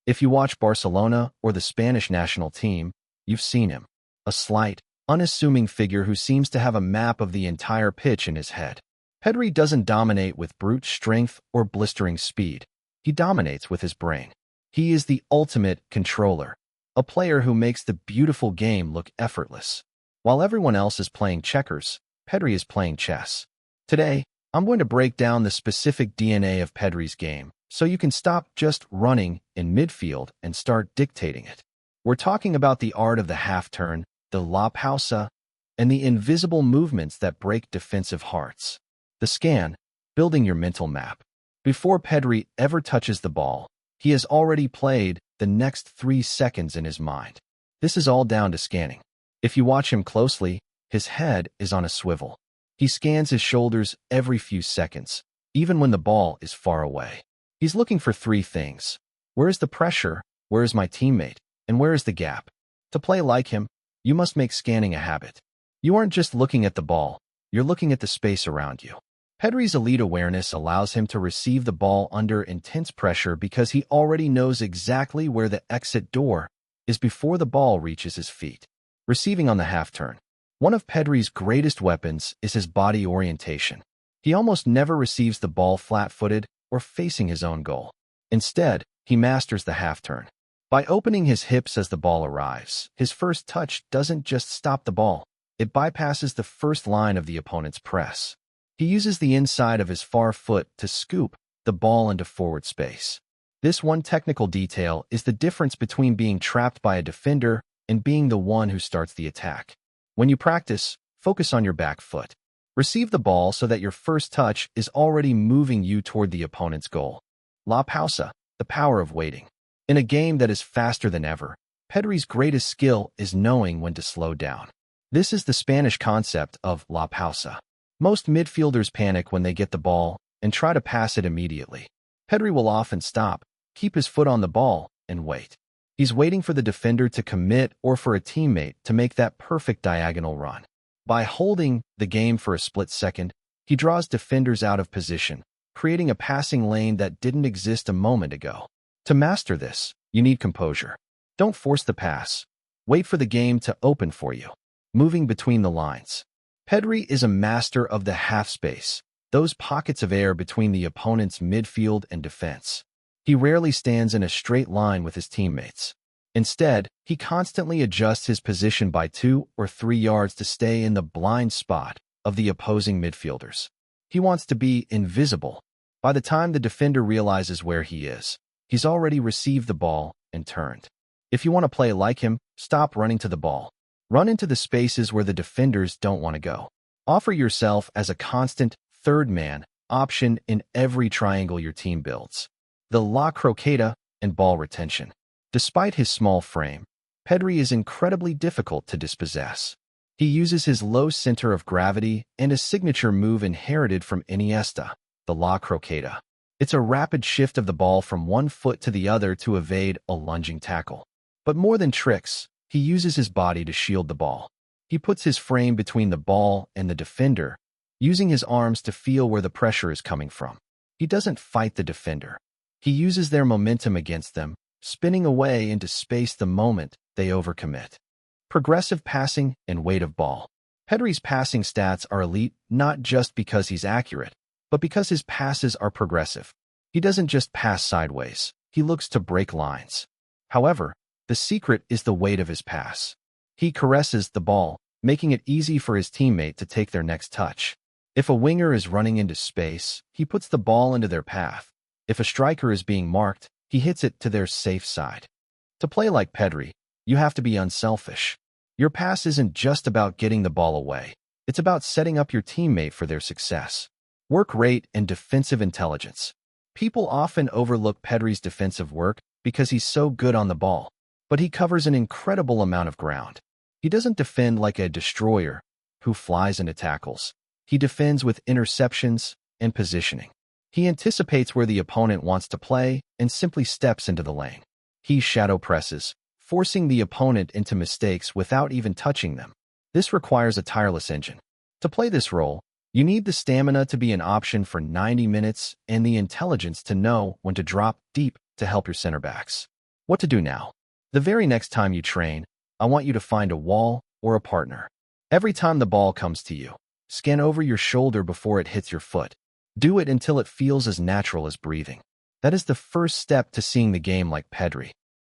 If you watch Barcelona or the Spanish national team, you've seen him. A slight, unassuming figure who seems to have a map of the entire pitch in his head. Pedri doesn't dominate with brute strength or blistering speed. He dominates with his brain. He is the ultimate controller, a player who makes the beautiful game look effortless. While everyone else is playing checkers, Pedri is playing chess. Today, I'm going to break down the specific DNA of Pedri's game, so you can stop just running in midfield and start dictating it. We're talking about the art of the half-turn, the la pausa, and the invisible movements that break defensive hearts. The scan, building your mental map. Before Pedri ever touches the ball, he has already played the next 3 seconds in his mind. This is all down to scanning. If you watch him closely, his head is on a swivel. He scans his shoulders every few seconds, even when the ball is far away. He's looking for 3 things. Where is the pressure? Where is my teammate? And where is the gap? To play like him, you must make scanning a habit. You aren't just looking at the ball, you're looking at the space around you. Pedri's elite awareness allows him to receive the ball under intense pressure because he already knows exactly where the exit door is before the ball reaches his feet. Receiving on the half-turn. One of Pedri's greatest weapons is his body orientation. He almost never receives the ball flat-footed or facing his own goal. Instead, he masters the half-turn. By opening his hips as the ball arrives, his first touch doesn't just stop the ball, it bypasses the first line of the opponent's press. He uses the inside of his far foot to scoop the ball into forward space. This one technical detail is the difference between being trapped by a defender and being the one who starts the attack. When you practice, focus on your back foot. Receive the ball so that your first touch is already moving you toward the opponent's goal. La pausa, the power of waiting. In a game that is faster than ever, Pedri's greatest skill is knowing when to slow down. This is the Spanish concept of la pausa. Most midfielders panic when they get the ball and try to pass it immediately. Pedri will often stop, keep his foot on the ball, and wait. He's waiting for the defender to commit or for a teammate to make that perfect diagonal run. By holding the game for a split second, he draws defenders out of position, creating a passing lane that didn't exist a moment ago. To master this, you need composure. Don't force the pass. Wait for the game to open for you. Moving between the lines. Pedri is a master of the half space, those pockets of air between the opponent's midfield and defense. He rarely stands in a straight line with his teammates. Instead, he constantly adjusts his position by 2 or 3 yards to stay in the blind spot of the opposing midfielders. He wants to be invisible. By the time the defender realizes where he is, he's already received the ball and turned. If you want to play like him, stop running to the ball. Run into the spaces where the defenders don't want to go. Offer yourself as a constant third man option in every triangle your team builds. The la croqueta and ball retention. Despite his small frame, Pedri is incredibly difficult to dispossess. He uses his low center of gravity and a signature move inherited from Iniesta, the la croqueta. It's a rapid shift of the ball from one foot to the other to evade a lunging tackle. But more than tricks, he uses his body to shield the ball. He puts his frame between the ball and the defender, using his arms to feel where the pressure is coming from. He doesn't fight the defender. He uses their momentum against them, spinning away into space the moment they overcommit. Progressive passing and weight of ball. Pedri's passing stats are elite not just because he's accurate, but because his passes are progressive. He doesn't just pass sideways. He looks to break lines. However, the secret is the weight of his pass. He caresses the ball, making it easy for his teammate to take their next touch. If a winger is running into space, he puts the ball into their path. If a striker is being marked, he hits it to their safe side. To play like Pedri, you have to be unselfish. Your pass isn't just about getting the ball away. It's about setting up your teammate for their success. Work rate and defensive intelligence. People often overlook Pedri's defensive work because he's so good on the ball, but he covers an incredible amount of ground. He doesn't defend like a destroyer who flies into tackles. He defends with interceptions and positioning. He anticipates where the opponent wants to play and simply steps into the lane. He shadow presses, forcing the opponent into mistakes without even touching them. This requires a tireless engine. To play this role, you need the stamina to be an option for 90 minutes and the intelligence to know when to drop deep to help your center backs. What to do now? The very next time you train, I want you to find a wall or a partner. Every time the ball comes to you, scan over your shoulder before it hits your foot. Do it until it feels as natural as breathing. That is the first step to seeing the game like Pedri.